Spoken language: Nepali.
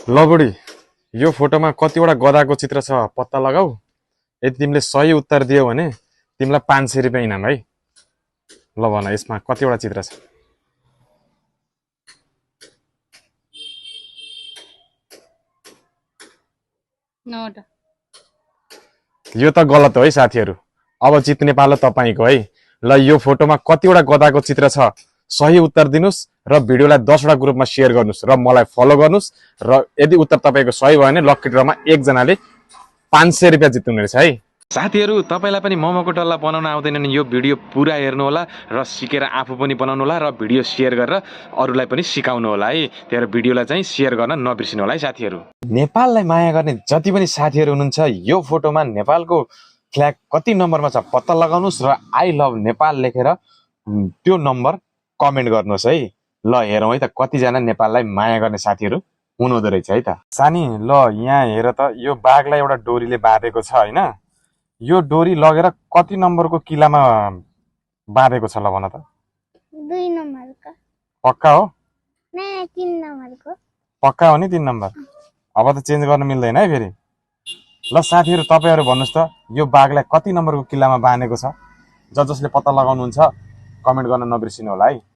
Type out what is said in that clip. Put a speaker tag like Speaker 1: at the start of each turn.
Speaker 1: ल बुढी, यो फोटोमा कतिवटा गधाको चित्र छ पत्ता लगाऊ। यदि तिमीले सही उत्तर दियौ भने तिमीलाई 500 रुपियाँ इनाम है। ल भन यसमा कतिवटा चित्र छ? यो त गलत हो है साथीहरू। अब जित्ने पालो तपाईको है। ल यो फोटोमा कतिवटा गधाको चित्र छ सही उत्तर दिनुस् र भिडियोलाई 10 वटा ग्रुपमा शेयर गर्नुस् र मलाई फलो गर्नुस् र यदि उत्तर तपाईको सही भयो भने लकी ड्रमा एकजनाले 500 रुपियाँ जित्नुहुने रहेछ है। साथीहरू तपाईलाई पनि मोमोको टल्ला बनाउन आउँदैन भने यो भिडियो पुरा हेर्नु होला र सिकेर आफू पनि बनाउनु होला र भिडियो शेयर गरेर अरूलाई पनि सिकाउनु होला है। त्यही भएर भिडियोलाई चाहिँ शेयर गर्न नबिर्सिनु होला है साथीहरू। नेपाललाई माया गर्ने जति पनि साथीहरू हुनुहुन्छ यो फोटोमा नेपालको फ्ल्याग कति नम्बरमा छ पत्ता लगाउनुस् र आई लभ नेपाल लेखेर त्यो नम्बर कमेन्ट गर्नुहोस् है। ल हेरौँ है त कतिजना नेपाललाई माया गर्ने साथीहरू हुनुहुँदो रहेछ है त। सानी ल यहाँ हेर त यो बाघलाई एउटा डोरीले बाँधेको छ हैन। यो डोरी लगेर कति नम्बरको किलामा बाँधेको छ ल भन त?
Speaker 2: 2 नम्बरको।
Speaker 1: पक्का हो?
Speaker 2: ना 3 नम्बरको।
Speaker 1: पक्का हो नि 3 नम्बर? अब त चेन्ज गर्न मिल्दैन है फेरि। ल साथीहरू तपाईहरु भन्नुस् त यो बाघलाई कति नम्बरको किलामा बाँधेको छ? जसले पत्ता लगाउनुहुन्छ कमेन्ट गर्न नबिर्सिनु होला है।